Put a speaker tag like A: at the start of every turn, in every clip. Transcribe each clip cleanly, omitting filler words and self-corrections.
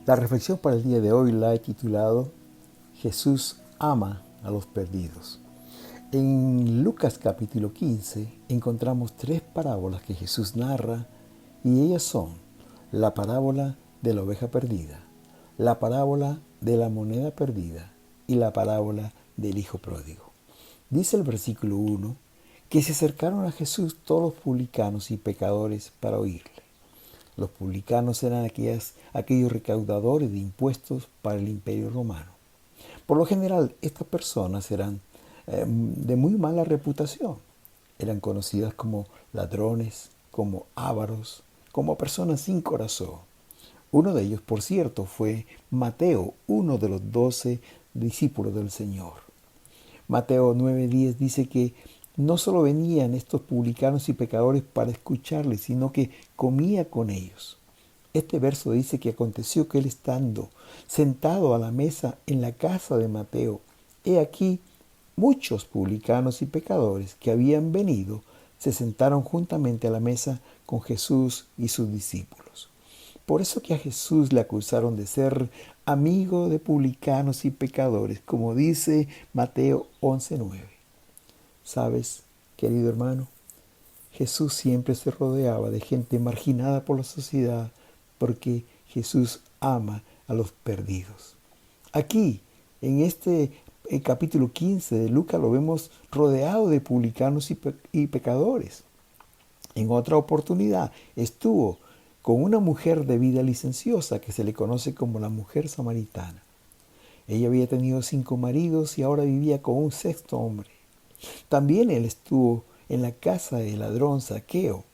A: La reflexión para el día de hoy la he titulado Jesús ama a los perdidos. En Lucas capítulo 15 encontramos tres parábolas que Jesús narra y ellas son la parábola de la oveja perdida, la parábola de la moneda perdida y la parábola del hijo pródigo. Dice el versículo 1 que se acercaron a Jesús todos los publicanos y pecadores para oírle. Los publicanos eran aquellos recaudadores de impuestos para el imperio romano. Por lo general, estas personas eran de muy mala reputación. Eran conocidas como ladrones, como ávaros, como personas sin corazón. Uno de ellos, por cierto, fue Mateo, uno de los 12 discípulos del Señor. Mateo 9:10 dice que no solo venían estos publicanos y pecadores para escucharle, sino que comía con ellos. Este verso dice que aconteció que él estando sentado a la mesa en la casa de Mateo, he aquí muchos publicanos y pecadores que habían venido se sentaron juntamente a la mesa con Jesús y sus discípulos. Por eso que a Jesús le acusaron de ser amigo de publicanos y pecadores, como dice Mateo 11:9. ¿Sabes, querido hermano? Jesús siempre se rodeaba de gente marginada por la sociedad porque Jesús ama a los perdidos. Aquí, en este capítulo 15 de Lucas, lo vemos rodeado de publicanos y pecadores. En otra oportunidad estuvo con una mujer de vida licenciosa que se le conoce como la mujer samaritana. Ella había tenido 5 maridos y ahora vivía con un sexto hombre. También él estuvo en la casa del ladrón Zaqueo,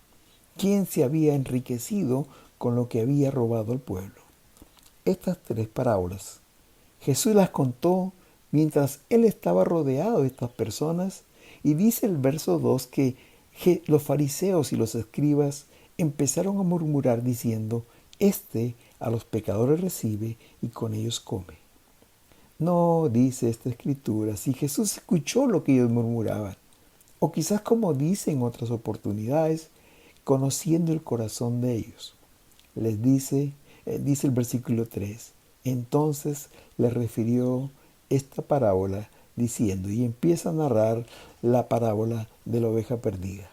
A: quien se había enriquecido con lo que había robado al pueblo. Estas tres parábolas Jesús las contó mientras él estaba rodeado de estas personas, y dice el verso 2 que los fariseos y los escribas empezaron a murmurar diciendo: Este a los pecadores recibe y con ellos come. No dice esta escritura si Jesús escuchó lo que ellos murmuraban, o quizás, como dice en otras oportunidades, conociendo el corazón de ellos. Les dice el versículo 3, entonces les refirió esta parábola diciendo, y empieza a narrar la parábola de la oveja perdida.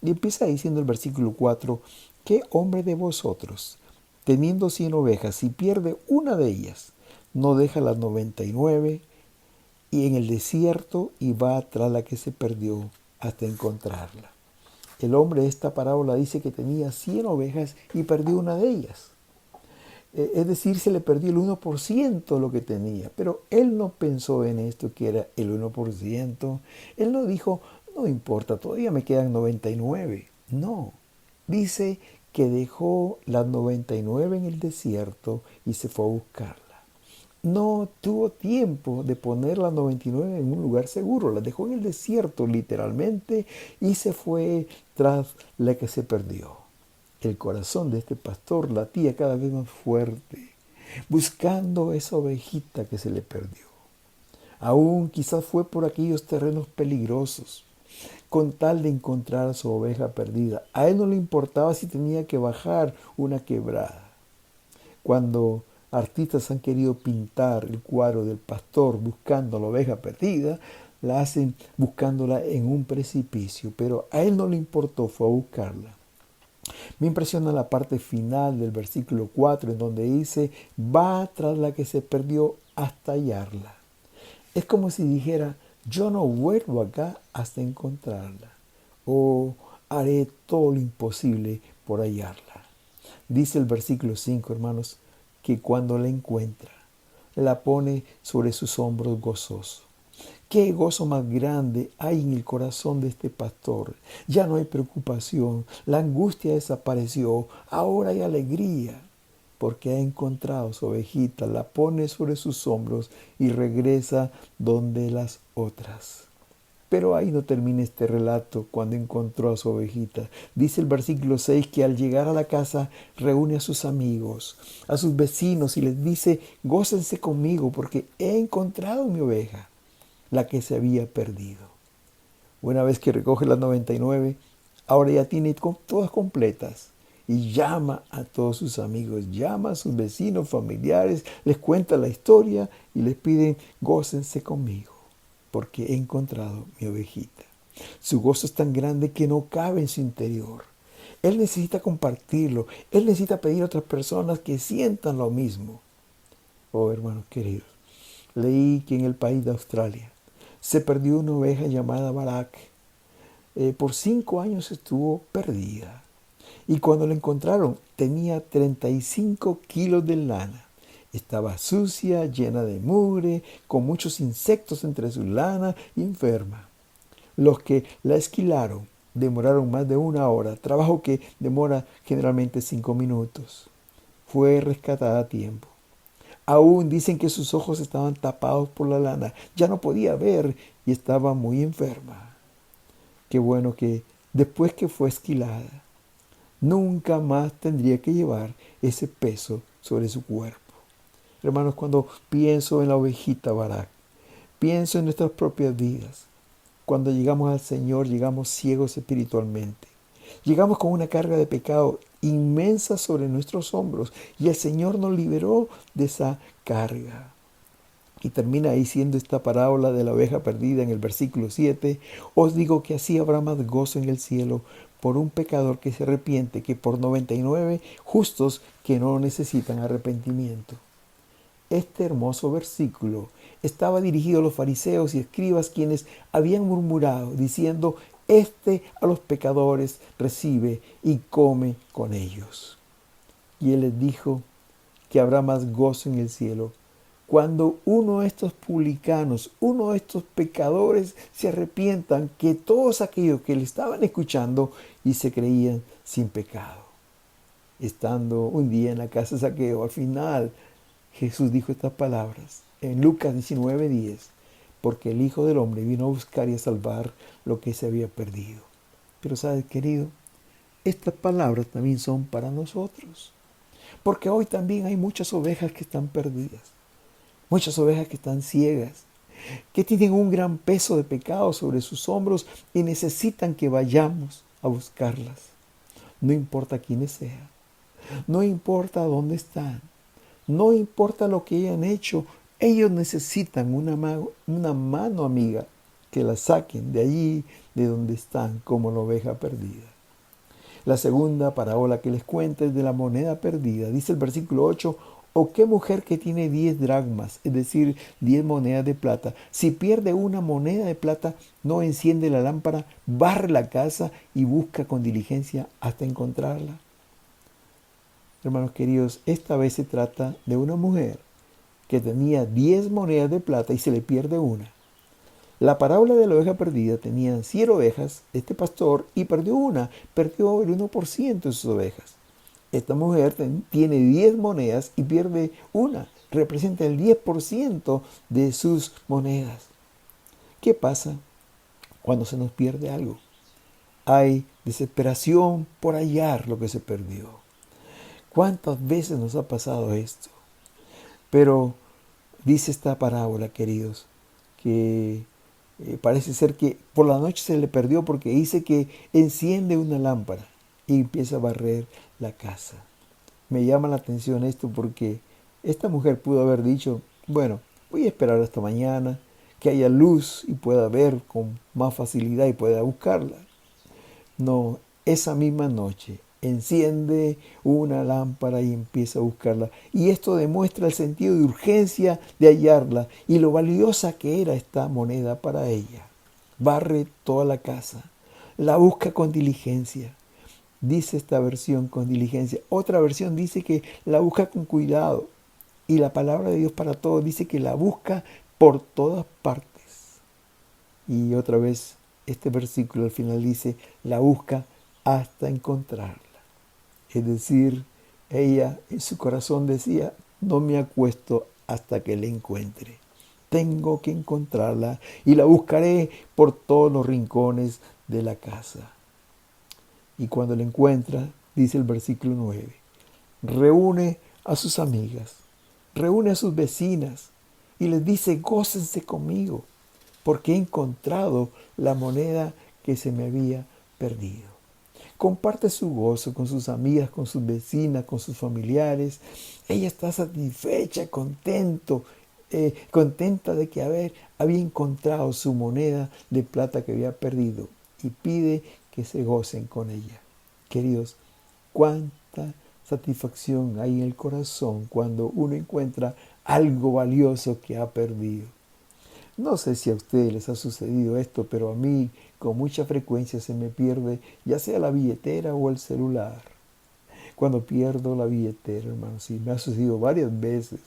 A: Y empieza diciendo el versículo 4, ¿qué hombre de vosotros, teniendo 100 ovejas, si pierde una de ellas, no deja las 99 y en el desierto y va tras la que se perdió hasta encontrarla? El hombre de esta parábola dice que tenía 100 ovejas y perdió una de ellas. Es decir, se le perdió el 1% de lo que tenía. Pero él no pensó en esto que era el 1%. Él no dijo, no importa, todavía me quedan 99. No, dice que dejó las 99 en el desierto y se fue a buscarla. No tuvo tiempo de poner las 99 en un lugar seguro. Las dejó en el desierto literalmente y se fue tras la que se perdió. El corazón de este pastor latía cada vez más fuerte, buscando esa ovejita que se le perdió. Aún quizás fue por aquellos terrenos peligrosos, con tal de encontrar a su oveja perdida. A él no le importaba si tenía que bajar una quebrada. Cuando artistas han querido pintar el cuadro del pastor buscando la oveja perdida, la hacen buscándola en un precipicio, pero a él no le importó, fue a buscarla. Me impresiona la parte final del versículo 4, en donde dice, va tras la que se perdió hasta hallarla. Es como si dijera, yo no vuelvo acá hasta encontrarla, o haré todo lo imposible por hallarla. Dice el versículo 5, hermanos, que cuando la encuentra, la pone sobre sus hombros gozoso. Qué gozo más grande hay en el corazón de este pastor. Ya no hay preocupación, la angustia desapareció, ahora hay alegría, porque ha encontrado su ovejita, la pone sobre sus hombros y regresa donde las otras. Pero ahí no termina este relato cuando encontró a su ovejita. Dice el versículo 6 que al llegar a la casa reúne a sus amigos, a sus vecinos y les dice, gócense conmigo porque he encontrado mi oveja, la que se había perdido. Una vez que recoge las 99, ahora ya tiene todas completas y llama a todos sus amigos, llama a sus vecinos, familiares, les cuenta la historia y les pide, gócense conmigo, porque he encontrado mi ovejita. Su gozo es tan grande que no cabe en su interior. Él necesita compartirlo, él necesita pedir a otras personas que sientan lo mismo. Oh, hermanos queridos, leí que en el país de Australia se perdió una oveja llamada Barak. Por 5 años estuvo perdida. Y cuando la encontraron tenía 35 kilos de lana. Estaba sucia, llena de mugre, con muchos insectos entre su lana y enferma. Los que la esquilaron demoraron más de 1 hora, trabajo que demora generalmente 5 minutos. Fue rescatada a tiempo. Aún dicen que sus ojos estaban tapados por la lana, ya no podía ver y estaba muy enferma. Qué bueno que después que fue esquilada, nunca más tendría que llevar ese peso sobre su cuerpo. Hermanos, cuando pienso en la ovejita Barak, pienso en nuestras propias vidas. Cuando llegamos al Señor, llegamos ciegos espiritualmente. Llegamos con una carga de pecado inmensa sobre nuestros hombros y el Señor nos liberó de esa carga. Y termina diciendo esta parábola de la oveja perdida en el versículo 7. Os digo que así habrá más gozo en el cielo por un pecador que se arrepiente que por 99 justos que no necesitan arrepentimiento. Este hermoso versículo estaba dirigido a los fariseos y escribas quienes habían murmurado diciendo, a los pecadores recibe y come con ellos. Y él les dijo que habrá más gozo en el cielo cuando uno de estos publicanos, uno de estos pecadores se arrepientan que todos aquellos que le estaban escuchando y se creían sin pecado. Estando un día en la casa de Zaqueo, al final Jesús dijo estas palabras en Lucas 19:10, porque el Hijo del Hombre vino a buscar y a salvar lo que se había perdido. Pero sabes, querido, estas palabras también son para nosotros, porque hoy también hay muchas ovejas que están perdidas, muchas ovejas que están ciegas, que tienen un gran peso de pecado sobre sus hombros y necesitan que vayamos a buscarlas. No importa quiénes sean, no importa dónde están, no importa lo que hayan hecho, ellos necesitan una mano amiga que la saquen de allí, de donde están, como la oveja perdida. La segunda parábola que les cuento es de la moneda perdida. Dice el versículo 8, ¿o qué mujer que tiene 10 dracmas, es decir, 10 monedas de plata, si pierde una moneda de plata, no enciende la lámpara, barre la casa y busca con diligencia hasta encontrarla? Hermanos queridos, esta vez se trata de una mujer que tenía 10 monedas de plata y se le pierde una. La parábola de la oveja perdida tenía 100 ovejas, este pastor, y perdió el 1% de sus ovejas. Esta mujer tiene 10 monedas y pierde una, representa el 10% de sus monedas. ¿Qué pasa cuando se nos pierde algo? Hay desesperación por hallar lo que se perdió. ¿Cuántas veces nos ha pasado esto? Pero dice esta parábola, queridos, que parece ser que por la noche se le perdió porque dice que enciende una lámpara y empieza a barrer la casa. Me llama la atención esto porque esta mujer pudo haber dicho, bueno, voy a esperar hasta mañana, que haya luz y pueda ver con más facilidad y pueda buscarla. No, esa misma noche enciende una lámpara y empieza a buscarla. Y esto demuestra el sentido de urgencia de hallarla y lo valiosa que era esta moneda para ella. Barre toda la casa, la busca con diligencia. Dice esta versión con diligencia. Otra versión dice que la busca con cuidado. Y la palabra de Dios para todos dice que la busca por todas partes. Y otra vez este versículo al final dice, la busca hasta encontrarla. Es decir, ella en su corazón decía, no me acuesto hasta que la encuentre. Tengo que encontrarla y la buscaré por todos los rincones de la casa. Y cuando la encuentra, dice el versículo 9, reúne a sus amigas, reúne a sus vecinas y les dice, gócense conmigo, porque he encontrado la moneda que se me había perdido. Comparte su gozo con sus amigas, con sus vecinas, con sus familiares. Ella está satisfecha, contenta de que había encontrado su moneda de plata que había perdido y pide que se gocen con ella. Queridos, cuánta satisfacción hay en el corazón cuando uno encuentra algo valioso que ha perdido. No sé si a ustedes les ha sucedido esto, pero a mí con mucha frecuencia se me pierde ya sea la billetera o el celular. Cuando pierdo la billetera, hermano, sí, me ha sucedido varias veces.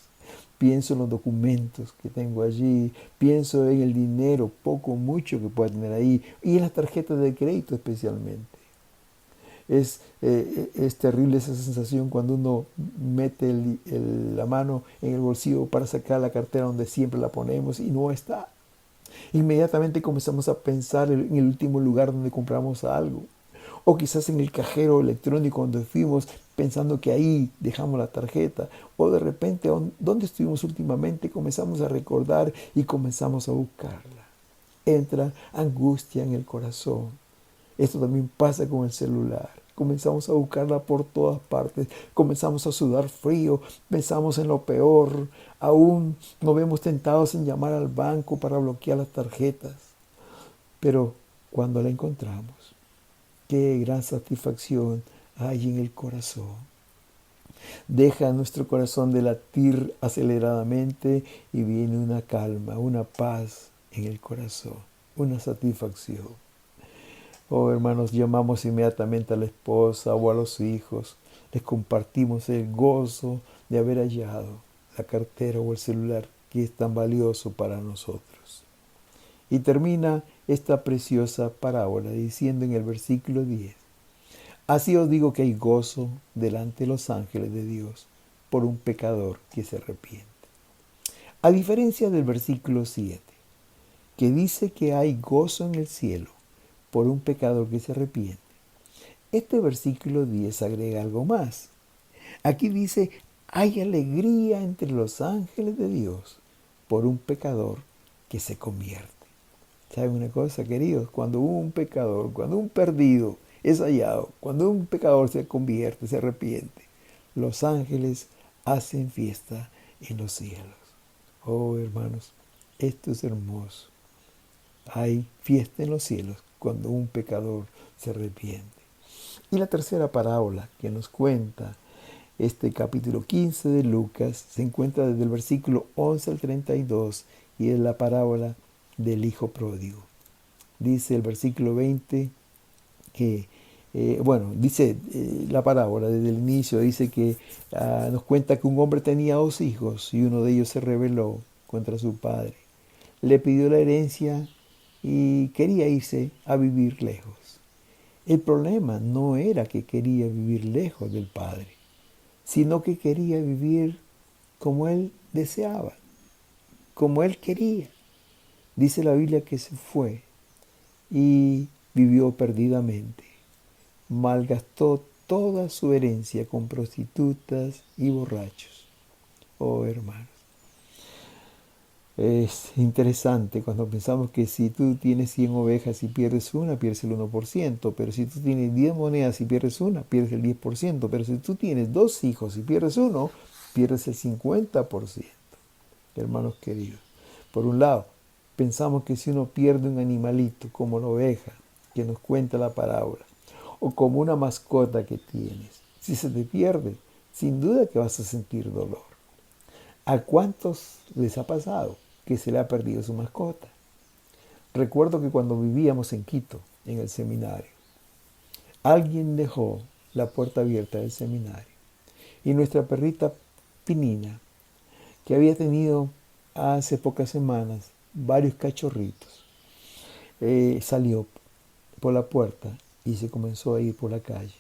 A: Pienso en los documentos que tengo allí, pienso en el dinero, poco o mucho que pueda tener ahí, y en las tarjetas de crédito especialmente. Es terrible esa sensación cuando uno mete la mano en el bolsillo para sacar la cartera donde siempre la ponemos y no está. Inmediatamente comenzamos a pensar en el último lugar donde compramos algo. O quizás en el cajero electrónico donde fuimos pensando que ahí dejamos la tarjeta. O de repente, ¿dónde estuvimos últimamente? Comenzamos a recordar y comenzamos a buscarla. Entra angustia en el corazón. Esto también pasa con el celular. Comenzamos a buscarla por todas partes. Comenzamos a sudar frío. Pensamos en lo peor. Aún nos vemos tentados en llamar al banco para bloquear las tarjetas. Pero cuando la encontramos, qué gran satisfacción hay en el corazón. Deja nuestro corazón de latir aceleradamente y viene una calma, una paz en el corazón, una satisfacción. Oh, hermanos, llamamos inmediatamente a la esposa o a los hijos. Les compartimos el gozo de haber hallado la cartera o el celular que es tan valioso para nosotros. Y termina esta preciosa parábola diciendo en el versículo 10: Así os digo que hay gozo delante de los ángeles de Dios por un pecador que se arrepiente. A diferencia del versículo 7, que dice que hay gozo en el cielo por un pecador que se arrepiente, este versículo 10 agrega algo más. Aquí dice, hay alegría entre los ángeles de Dios por un pecador que se convierte. ¿Saben una cosa, queridos? Cuando un pecador, cuando un perdido es hallado, cuando un pecador se convierte, se arrepiente, los ángeles hacen fiesta en los cielos. Oh, hermanos, esto es hermoso. Hay fiesta en los cielos cuando un pecador se arrepiente. Y la tercera parábola que nos cuenta este capítulo 15 de Lucas se encuentra desde el versículo 11 al 32 y es la parábola del hijo pródigo. Dice el versículo 20 que, dice la parábola desde el inicio, dice que nos cuenta que un hombre tenía 2 hijos y uno de ellos se rebeló contra su padre. Le pidió la herencia y quería irse a vivir lejos. El problema no era que quería vivir lejos del padre, sino que quería vivir como él deseaba, como él quería. Dice la Biblia que se fue y vivió perdidamente. Malgastó toda su herencia con prostitutas y borrachos. Oh, hermanos. Es interesante cuando pensamos que si tú tienes 100 ovejas y pierdes una, pierdes el 1%, pero si tú tienes 10 monedas y pierdes una, pierdes el 10%, pero si tú tienes 2 hijos y pierdes uno, pierdes el 50%. Hermanos queridos, por un lado, pensamos que si uno pierde un animalito como la oveja, que nos cuenta la parábola, o como una mascota que tienes, si se te pierde, sin duda que vas a sentir dolor. ¿A cuántos les ha pasado que se le ha perdido su mascota? Recuerdo que cuando vivíamos en Quito, en el seminario, alguien dejó la puerta abierta del seminario y nuestra perrita Pinina, que había tenido hace pocas semanas varios cachorritos, salió por la puerta y se comenzó a ir por la calle.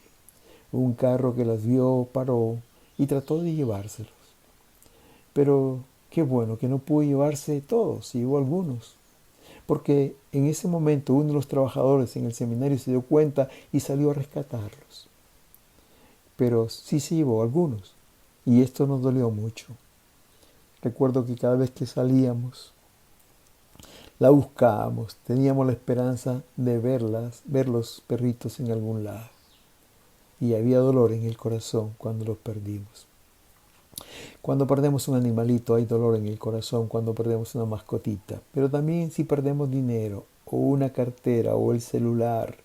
A: Un carro que las vio paró y trató de llevárselos. Pero qué bueno que no pudo llevarse todos, se llevó algunos. Porque en ese momento uno de los trabajadores en el seminario se dio cuenta y salió a rescatarlos. Pero sí se llevó algunos. Y esto nos dolió mucho. Recuerdo que cada vez que salíamos, la buscábamos, teníamos la esperanza de ver los perritos en algún lado. y había dolor en el corazón cuando los perdimos. Cuando perdemos un animalito hay dolor en el corazón cuando perdemos una mascotita, pero también si perdemos dinero o una cartera o el celular,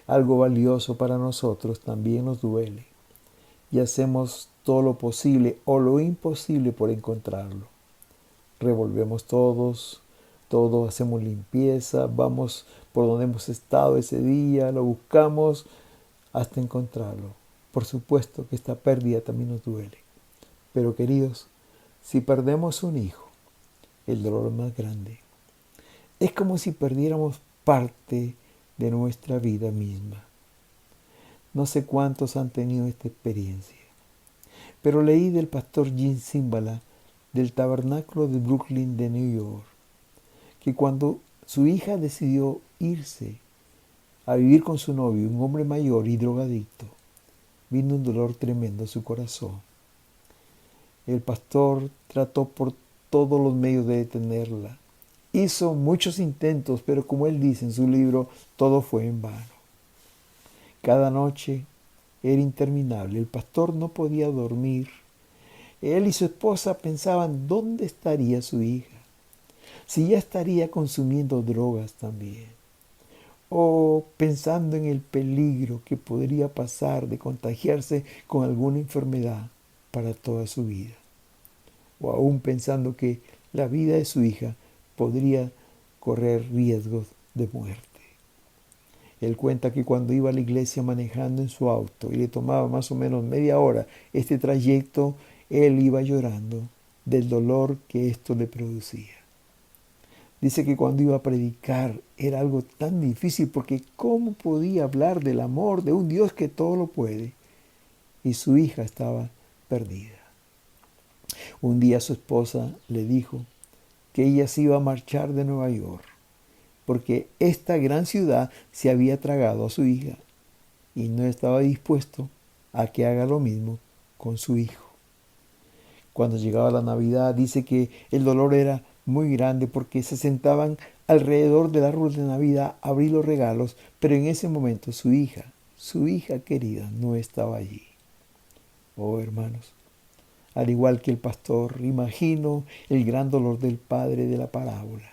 A: algo valioso para nosotros, también nos duele y hacemos todo lo posible o lo imposible por encontrarlo. Revolvemos todo, hacemos limpieza, vamos por donde hemos estado ese día, lo buscamos hasta encontrarlo. Por supuesto que esta pérdida también nos duele. Pero queridos, si perdemos un hijo, el dolor es más grande. Es como si perdiéramos parte de nuestra vida misma. No sé cuántos han tenido esta experiencia, pero leí del pastor Jim Cymbala del Tabernáculo de Brooklyn de New York, que cuando su hija decidió irse a vivir con su novio, un hombre mayor y drogadicto, vino un dolor tremendo a su corazón. El pastor trató por todos los medios de detenerla. Hizo muchos intentos, pero como él dice en su libro, todo fue en vano. Cada noche era interminable. El pastor no podía dormir. Él y su esposa pensaban dónde estaría su hija, si ya estaría consumiendo drogas también, o pensando en el peligro que podría pasar de contagiarse con alguna enfermedad para toda su vida, o aún pensando que la vida de su hija podría correr riesgos de muerte. Él cuenta que cuando iba a la iglesia manejando en su auto y le tomaba más o menos media hora este trayecto, él iba llorando del dolor que esto le producía. Dice que cuando iba a predicar era algo tan difícil porque ¿cómo podía hablar del amor de un Dios que todo lo puede? Y su hija estaba perdida. Un día su esposa le dijo que ella se iba a marchar de Nueva York porque esta gran ciudad se había tragado a su hija y no estaba dispuesto a que haga lo mismo con su hijo. Cuando llegaba la Navidad, dice que el dolor era muy grande porque se sentaban alrededor del árbol de Navidad a abrir los regalos, pero en ese momento su hija querida, no estaba allí. Oh, hermanos, al igual que el pastor, imagino el gran dolor del padre de la parábola.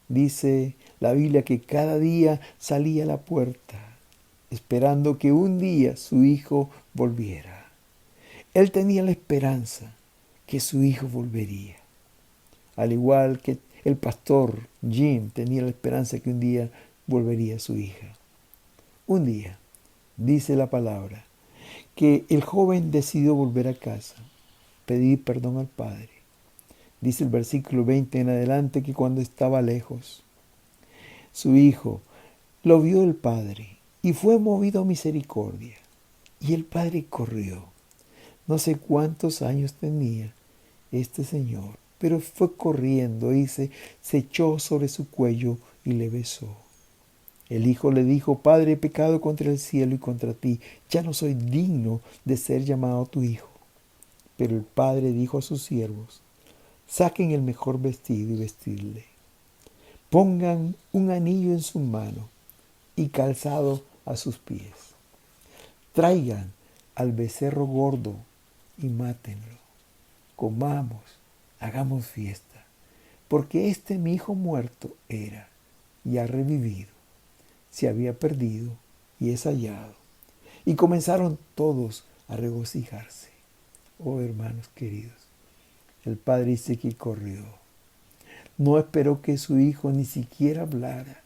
A: Dice la Biblia que cada día salía a la puerta, esperando que un día su hijo volviera. Él tenía la esperanza que su hijo volvería. Al igual que el pastor Jim tenía la esperanza que un día volvería su hija. Un día, dice la palabra, que el joven decidió volver a casa, pedir perdón al padre. Dice el versículo 20 en adelante que cuando estaba lejos, su hijo lo vio el padre y fue movido a misericordia. Y el padre corrió. No sé cuántos años tenía este señor, pero fue corriendo y se echó sobre su cuello y le besó. El hijo le dijo: Padre, he pecado contra el cielo y contra ti, ya no soy digno de ser llamado tu hijo. Pero el padre dijo a sus siervos: Saquen el mejor vestido y vestidle. Pongan un anillo en su mano y calzado a sus pies. Traigan al becerro gordo y mátenlo. Comamos, hagamos fiesta, porque este mi hijo muerto era y ha revivido, se había perdido y es hallado. Y comenzaron todos a regocijarse. Oh, hermanos queridos, el padre dice que corrió. No esperó que su hijo ni siquiera hablara.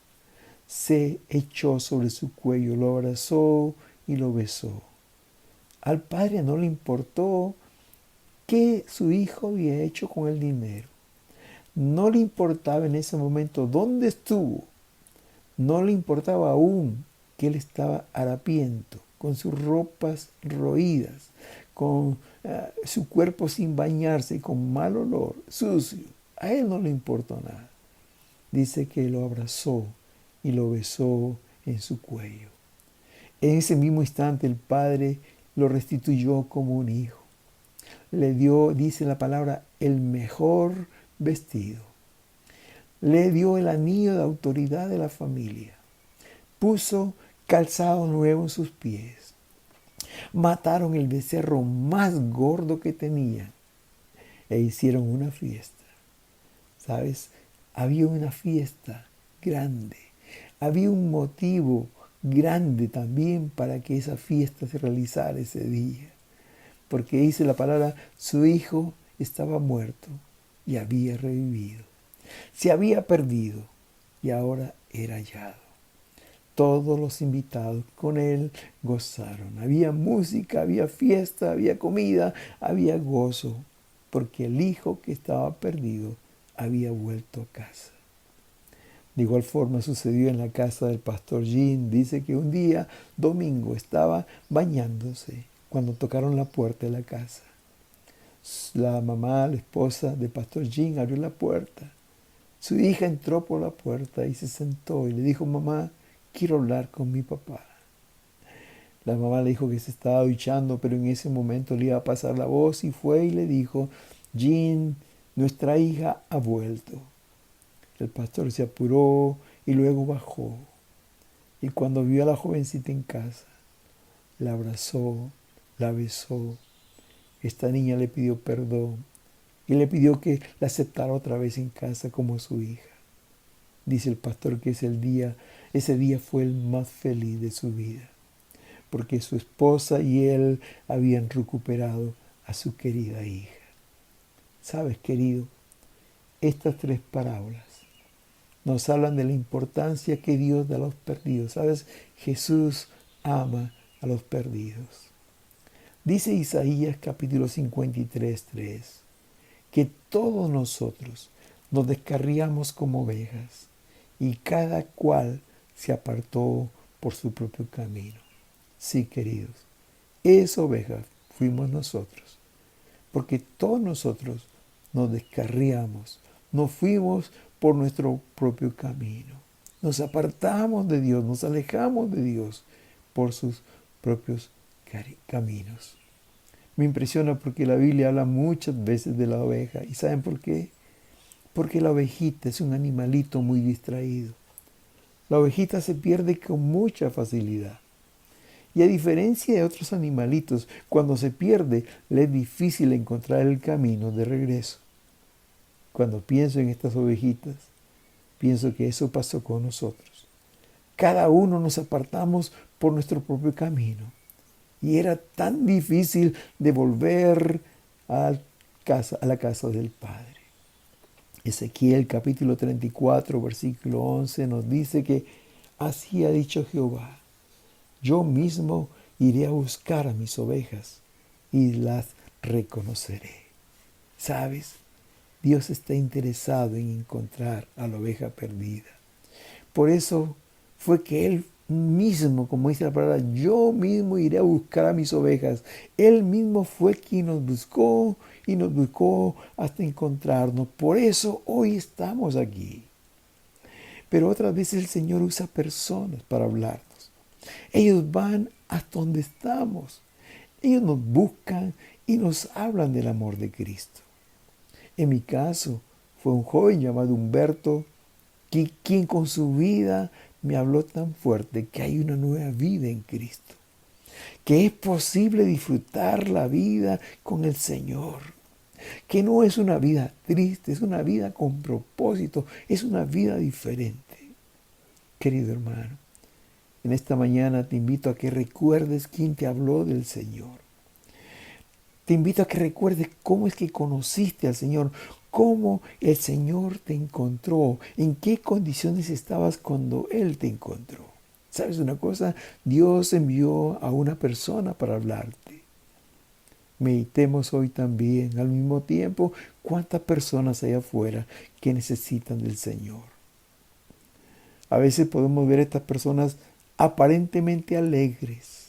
A: Se echó sobre su cuello, lo abrazó y lo besó. Al padre no le importó qué su hijo había hecho con el dinero. No le importaba en ese momento dónde estuvo. No le importaba aún que él estaba harapiento, con sus ropas roídas, con su cuerpo sin bañarse, con mal olor, sucio. A él no le importó nada. Dice que lo abrazó y lo besó en su cuello. En ese mismo instante el padre lo restituyó como un hijo. Le dio, dice la palabra, el mejor vestido. Le dio el anillo de autoridad de la familia. Puso calzado nuevo en sus pies. Mataron el becerro más gordo que tenían e hicieron una fiesta. ¿Sabes? Había una fiesta grande. Había un motivo grande también para que esa fiesta se realizara ese día. Porque dice la palabra, su hijo estaba muerto y había revivido. Se había perdido y ahora era hallado. Todos los invitados con él gozaron. Había música, había fiesta, había comida, había gozo, porque el hijo que estaba perdido había vuelto a casa. De igual forma sucedió en la casa del pastor Jim. Dice que un día, domingo, estaba bañándose cuando tocaron la puerta de la casa. La mamá, la esposa del pastor Jim, abrió la puerta. Su hija entró por la puerta y se sentó y le dijo, mamá, quiero hablar con mi papá. La mamá le dijo que se estaba duchando, pero en ese momento le iba a pasar la voz y fue y le dijo, Jean, nuestra hija ha vuelto. El pastor se apuró y luego bajó. Y cuando vio a la jovencita en casa, la abrazó, la besó. Esta niña le pidió perdón y le pidió que la aceptara otra vez en casa como su hija. Dice el pastor que ese día fue el más feliz de su vida, porque su esposa y él habían recuperado a su querida hija. ¿Sabes, querido? Estas 3 parábolas nos hablan de la importancia que Dios da a los perdidos. ¿Sabes? Jesús ama a los perdidos. Dice Isaías capítulo 53:3, que todos nosotros nos descarriamos como ovejas y cada cual se apartó por su propio camino. Sí, queridos, esa oveja fuimos nosotros, porque todos nosotros nos descarriamos, nos fuimos por nuestro propio camino, nos apartamos de Dios, nos alejamos de Dios por sus propios caminos. Me impresiona porque la Biblia habla muchas veces de la oveja. ¿Y saben por qué? Porque la ovejita es un animalito muy distraído. La ovejita se pierde con mucha facilidad. Y a diferencia de otros animalitos, cuando se pierde, le es difícil encontrar el camino de regreso. Cuando pienso en estas ovejitas, pienso que eso pasó con nosotros. Cada uno nos apartamos por nuestro propio camino. Y era tan difícil de volver a la casa del Padre. Ezequiel capítulo 34, versículo 11 nos dice que así ha dicho Jehová, yo mismo iré a buscar a mis ovejas y las reconoceré. ¿Sabes? Dios está interesado en encontrar a la oveja perdida. Por eso fue que Él mismo, como dice la palabra, yo mismo iré a buscar a mis ovejas. Él mismo fue quien nos buscó y nos buscó hasta encontrarnos. Por eso hoy estamos aquí. Pero otras veces el Señor usa personas para hablarnos. Ellos van hasta donde estamos. Ellos nos buscan y nos hablan del amor de Cristo. En mi caso, fue un joven llamado Humberto, quien con su vida me habló tan fuerte que hay una nueva vida en Cristo, que es posible disfrutar la vida con el Señor, que no es una vida triste, es una vida con propósito, es una vida diferente. Querido hermano, en esta mañana te invito a que recuerdes quién te habló del Señor. Te invito a que recuerdes cómo es que conociste al Señor, cómo el Señor te encontró, en qué condiciones estabas cuando Él te encontró. ¿Sabes una cosa? Dios envió a una persona para hablarte. Meditemos hoy también, al mismo tiempo, cuántas personas hay afuera que necesitan del Señor. A veces podemos ver a estas personas aparentemente alegres.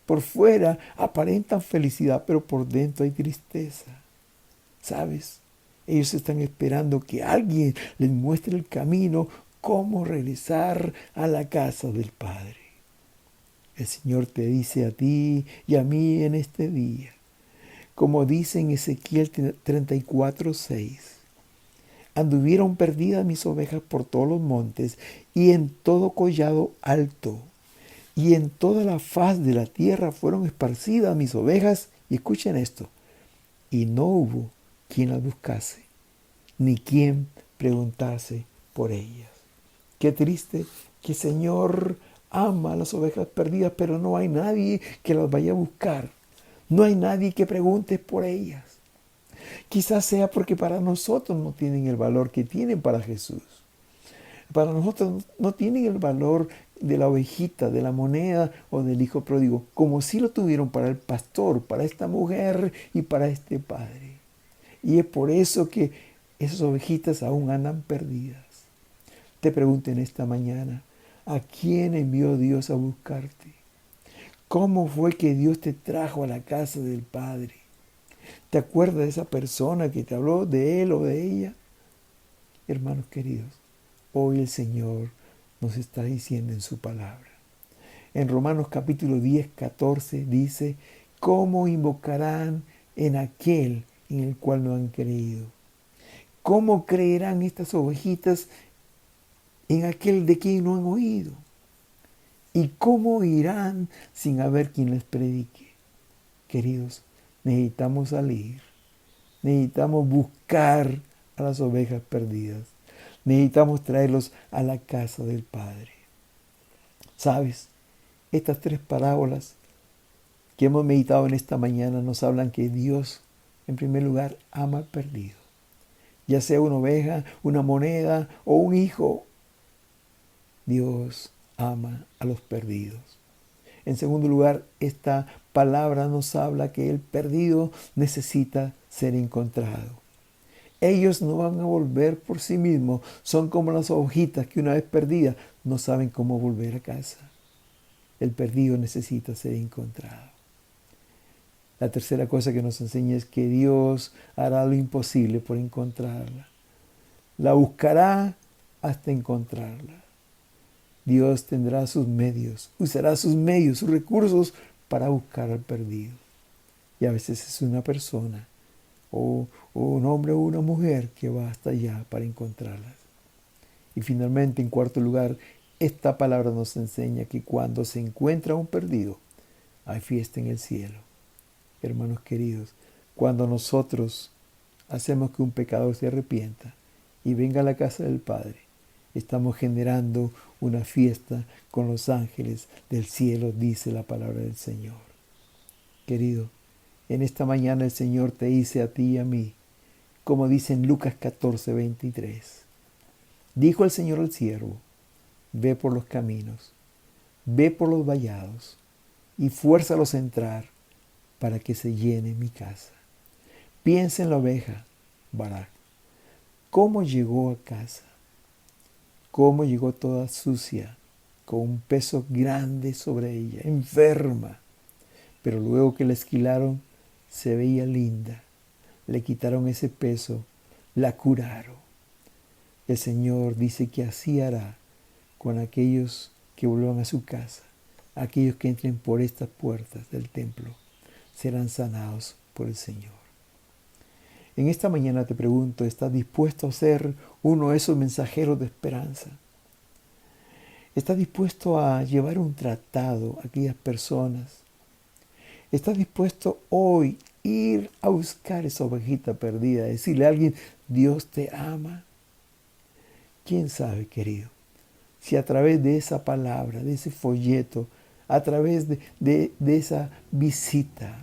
A: Por fuera aparentan felicidad, pero por dentro hay tristeza. ¿Sabes? Ellos están esperando que alguien les muestre el camino, cómo regresar a la casa del Padre. El Señor te dice a ti y a mí en este día, como dice en Ezequiel 34:6, anduvieron perdidas mis ovejas por todos los montes y en todo collado alto. y en toda la faz de la tierra fueron esparcidas mis ovejas, y escuchen esto, y no hubo quien las buscase, ni quien preguntase por ellas. Qué triste que el Señor ama a las ovejas perdidas, pero no hay nadie que las vaya a buscar. No hay nadie que pregunte por ellas. Quizás sea porque para nosotros no tienen el valor que tienen para Jesús. Para nosotros no tienen el valor de la ovejita, de la moneda o del hijo pródigo, como sí lo tuvieron para el pastor, para esta mujer y para este padre. Y es por eso que esas ovejitas aún andan perdidas. Te pregunto en esta mañana, ¿a quién envió Dios a buscarte? ¿Cómo fue que Dios te trajo a la casa del Padre? ¿Te acuerdas de esa persona que te habló de él o de ella? Hermanos queridos, hoy el Señor nos está diciendo en su palabra. En Romanos capítulo 10, 14 dice, ¿cómo invocarán en aquel en el cual no han creído? ¿Cómo creerán estas ovejitas en aquel de quien no han oído? ¿Y cómo irán sin haber quien les predique? Queridos, necesitamos salir, necesitamos buscar a las ovejas perdidas, necesitamos traerlos a la casa del Padre. ¿Sabes? Estas tres parábolas que hemos meditado en esta mañana nos hablan que Dios, en primer lugar, ama al perdido. Ya sea una oveja, una moneda o un hijo, Dios ama a los perdidos. En segundo lugar, esta palabra nos habla que el perdido necesita ser encontrado. Ellos no van a volver por sí mismos. Son como las hojitas que una vez perdidas no saben cómo volver a casa. El perdido necesita ser encontrado. La tercera cosa que nos enseña es que Dios hará lo imposible por encontrarla. La buscará hasta encontrarla. Dios tendrá sus medios, usará sus medios, sus recursos para buscar al perdido. Y a veces es una persona o un hombre o una mujer que va hasta allá para encontrarlas. Y finalmente, en cuarto lugar, esta palabra nos enseña que cuando se encuentra un perdido, hay fiesta en el cielo. Hermanos queridos, cuando nosotros hacemos que un pecador se arrepienta y venga a la casa del Padre, estamos generando una fiesta con los ángeles del cielo, dice la palabra del Señor. Querido, en esta mañana el Señor te dice a ti y a mí, como dice en Lucas 14, 23. Dijo el Señor al siervo, ve por los caminos, ve por los vallados y fuérzalos a entrar para que se llene mi casa. Piensa en la oveja, Barak, cómo llegó a casa, cómo llegó toda sucia, con un peso grande sobre ella, enferma. Pero luego que la esquilaron, se veía linda. Le quitaron ese peso, la curaron. El Señor dice que así hará con aquellos que vuelvan a su casa, aquellos que entren por estas puertas del templo, serán sanados por el Señor. En esta mañana te pregunto, ¿estás dispuesto a ser uno de esos mensajeros de esperanza? ¿Estás dispuesto a llevar un tratado a aquellas personas? ¿Estás dispuesto hoy a ir a buscar esa ovejita perdida, a decirle a alguien, Dios te ama? ¿Quién sabe, querido? Si a través de esa palabra, de ese folleto, a través de esa visita,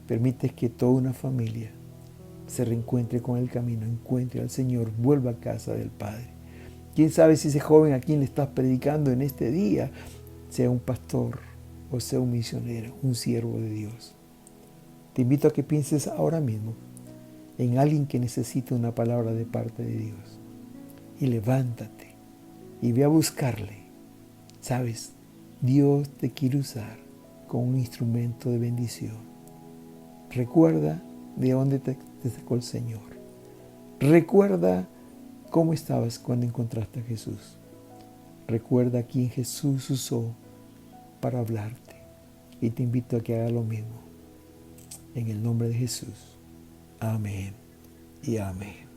A: permites que toda una familia se reencuentre con el camino, encuentre al Señor, vuelva a casa del Padre. ¿Quién sabe si ese joven a quien le estás predicando en este día sea un pastor o sea un misionero, un siervo de Dios? Te invito a que pienses ahora mismo en alguien que necesita una palabra de parte de Dios. Y levántate y ve a buscarle. ¿Sabes? Dios te quiere usar como un instrumento de bendición. Recuerda de dónde te sacó el Señor. Recuerda cómo estabas cuando encontraste a Jesús. Recuerda a quién Jesús usó para hablarte. Y te invito a que hagas lo mismo. En el nombre de Jesús. Amén y amén.